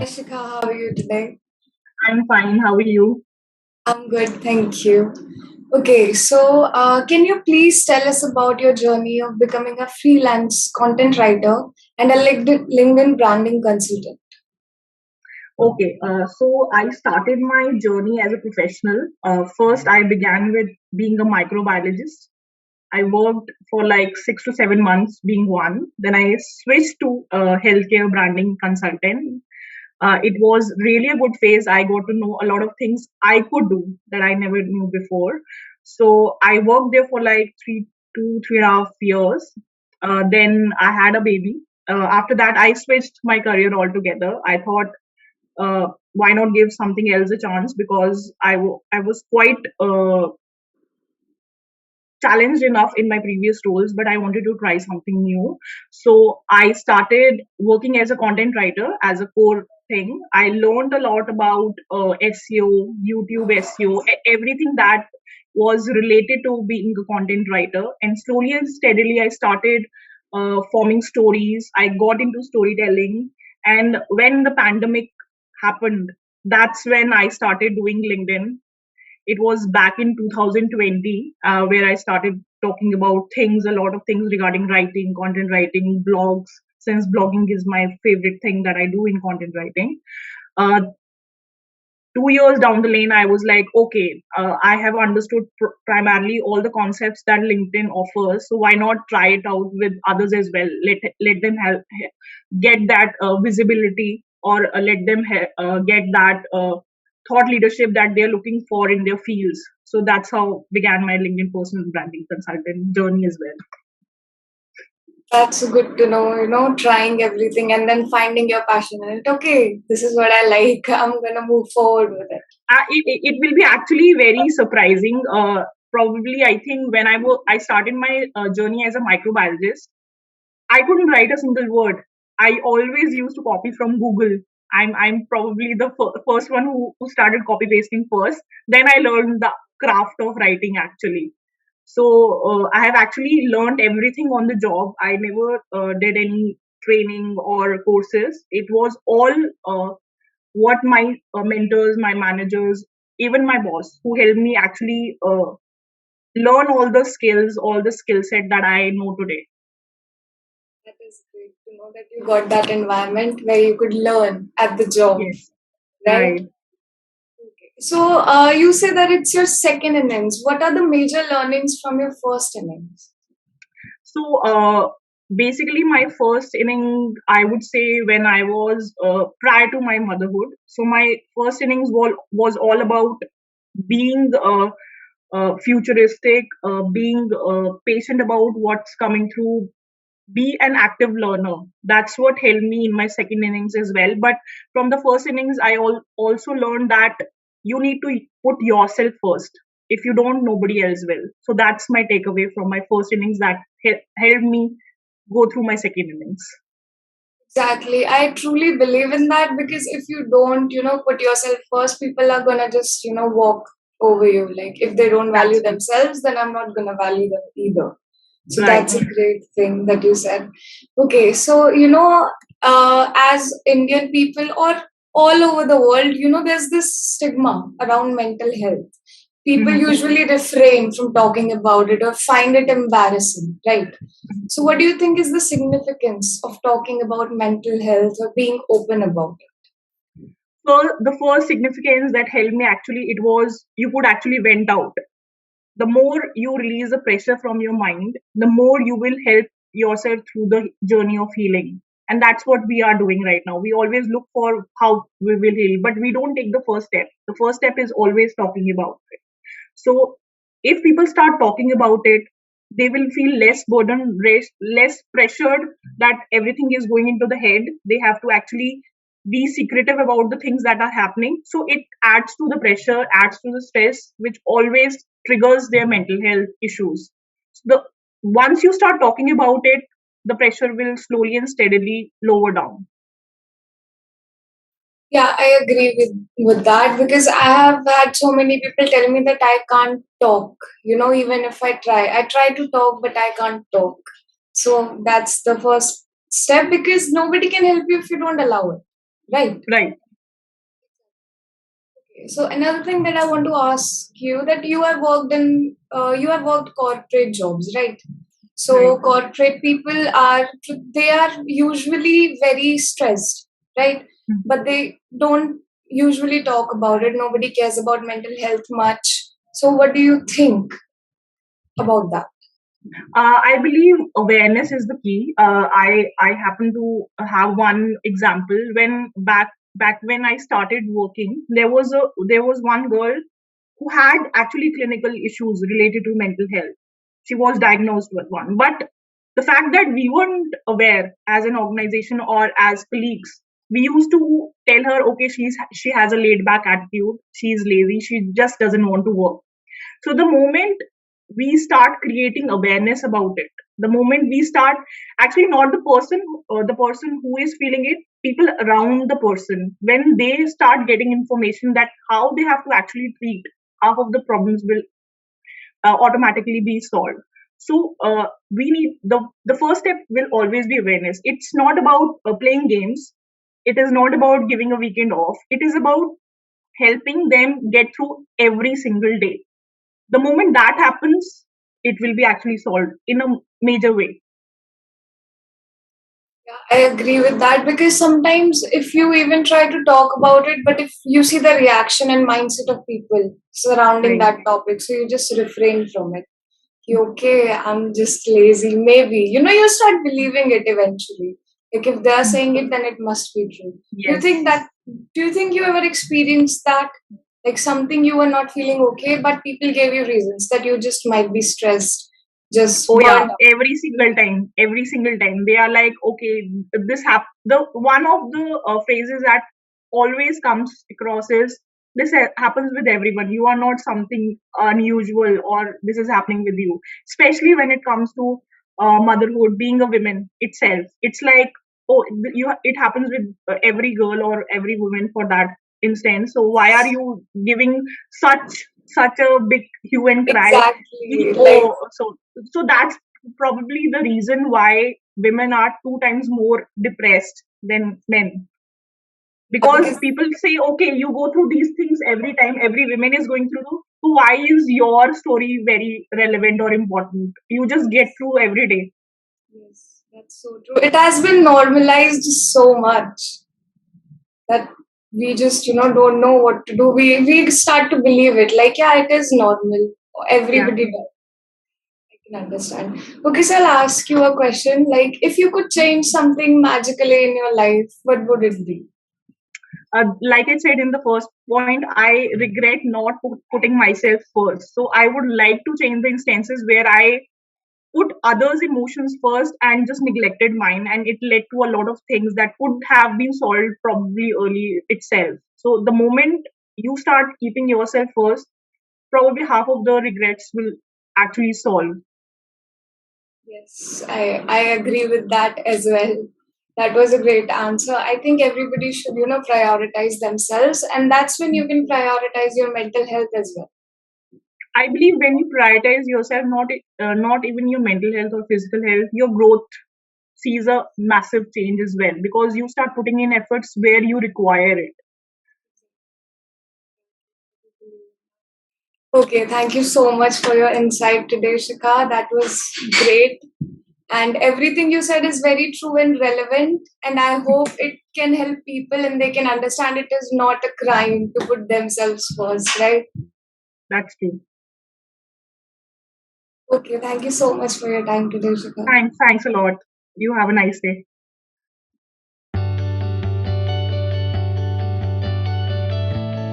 Hi Shikha, how are you today? I'm fine. How are you? I'm good, thank you. Okay, so can you please tell us about your journey of becoming a freelance content writer and a LinkedIn branding consultant? Okay, so I started my journey as a professional. First, I began with being a microbiologist. I worked for like 6 to 7 months, being one. Then I switched to healthcare branding consultant. It was really a good phase. I got to know a lot of things I could do that I never knew before. So I worked there for like 3 and a half years. Then I had a baby. After that, I switched my career altogether. I thought, why not give something else a chance? Because I was quite challenged enough in my previous roles, but I wanted to try something new. So I started working as a content writer as a core thing. I learned a lot about SEO, YouTube SEO, everything that was related to being a content writer. And slowly and steadily, I started forming stories. I got into storytelling. And when the pandemic happened, that's when I started doing LinkedIn. It was back in 2020 where I started talking about things, a lot of things regarding writing, content writing, blogs, since blogging is my favorite thing that I do in content writing. Uh, 2 years down the lane, I was like, okay, I have understood primarily all the concepts that LinkedIn offers. So why not try it out with others as well? Let them get that visibility, or let them get that thought leadership that they're looking for in their fields. So that's how began my LinkedIn personal branding consultant journey as well. That's good to know, trying everything and then finding your passion in it. Okay, this is what I like. I'm gonna move forward with it. It will be actually very surprising. Probably, I think when I started my journey as a microbiologist, I couldn't write a single word. I always used to copy from Google. I'm probably the first one who started copy pasting first. Then I learned the craft of writing actually. So I have actually learned everything on the job. I never did any training or courses. It was all what my mentors, my managers, even my boss, who helped me actually learn all the skill set that I know today. That is great to know that you got that environment where you could learn at the job, Yes, right? right. So you say that it's your second innings. What are the major learnings from your first innings? So basically, my first inning, I would say, when I was prior to my motherhood. So my first innings was all about being futuristic, being patient about what's coming through, be an active learner. That's what helped me in my second innings as well. But from the first innings, I also learned that you need to put yourself first. If you don't, nobody else will. So that's my takeaway from my first innings that helped me go through my second innings. Exactly. I truly believe in that because if you don't, put yourself first, people are gonna just, walk over you. Like if they don't value That's true. themselves, then I'm not gonna value them either. So Right. that's a great thing that you said. Okay, so as Indian people or all over the world, there's this stigma around mental health. People Mhm. usually refrain from talking about it or find it embarrassing, right? So, what do you think is the significance of talking about mental health or being open about it? So the first significance that helped me actually, it was you could actually vent out. The more you release the pressure from your mind, the more you will help yourself through the journey of healing. And that's what we are doing right now. We always look for how we will heal, but we don't take the first step. The first step is always talking about it. So if people start talking about it, they will feel less burdened, less pressured that everything is going into the head. They have to actually be secretive about the things that are happening. So it adds to the pressure, adds to the stress, which always triggers their mental health issues. So the once you start talking about it, the pressure will slowly and steadily lower down. Yeah, I agree with that because I have had so many people tell me that I can't talk. Even if I try to talk, but I can't talk. So that's the first step because nobody can help you if you don't allow it, right? Right. So another thing that I want to ask you, that you have worked corporate jobs, right? Right. So corporate people are, they are usually very stressed, right? Mhm. But they don't usually talk about it. Nobody cares about mental health much. So what do you think about that? I believe awareness is the key. I happen to have one example. When back when I started working, there was one girl who had actually clinical issues related to mental health. She was diagnosed with one, but the fact that we weren't aware as an organization or as colleagues, we used to tell her, okay, she has a laid back attitude, she's lazy, she just doesn't want to work. So the moment we start creating awareness about it, the moment we start, actually not the person who is feeling it, people around the person, when they start getting information that how they have to actually treat, half of the problems will automatically be solved. So we need the first step will always be awareness. It's not about playing games. It is not about giving a weekend off. It is about helping them get through every single day. The moment that happens, it will be actually solved in a major way. Yeah, I agree with that, because sometimes if you even try to talk about it, but if you see the reaction and mindset of people surrounding Right. that topic, so you just refrain from it. Okay, I'm just lazy. Maybe. You start believing it eventually. Like if they are saying it, then it must be true. Do you think Yes. that, do you think you ever experienced that? Like something you were not feeling okay, but people gave you reasons that you just might be stressed, just Oh yeah, burned out. every single time they are like, okay, this the one of the phrases that always comes across is this happens with everyone. You are not something unusual, or this is happening with you. Especially when it comes to motherhood, being a woman itself. It's like, oh, it happens with every girl or every woman for that instance. So why are you giving such a big hue and cry? Exactly. Like, Oh, so that's probably the reason why women are two times more depressed than men. Because because people say, okay, you go through these things every time, every woman is going through. So why is your story very relevant or important? You just get through every day. yes, that's so true. It has been normalized so much that we just don't know what to do. We start to believe it. Like, yeah, it is normal. Yeah. Everybody does. I can understand. Okay, so I'll ask you a question. Like, if you could change something magically in your life, what would it be? Like I said in the first point, I regret not putting myself first. So I would like to change the instances where I put others' emotions first and just neglected mine, and it led to a lot of things that could have been solved probably early itself. So the moment you start keeping yourself first, probably half of the regrets will actually solve. Yes, I agree with that as well. That was a great answer. I think everybody should, prioritize themselves, and that's when you can prioritize your mental health as well. I believe when you prioritize yourself, not even your mental health or physical health, your growth sees a massive change as well, because you start putting in efforts where you require it. Okay, thank you so much for your insight today, Shikha. That was great. And everything you said is very true and relevant. And I hope it can help people and they can understand it is not a crime to put themselves first, right? That's true. Okay, thank you so much for your time today, Shikha. Thanks a lot. You have a nice day.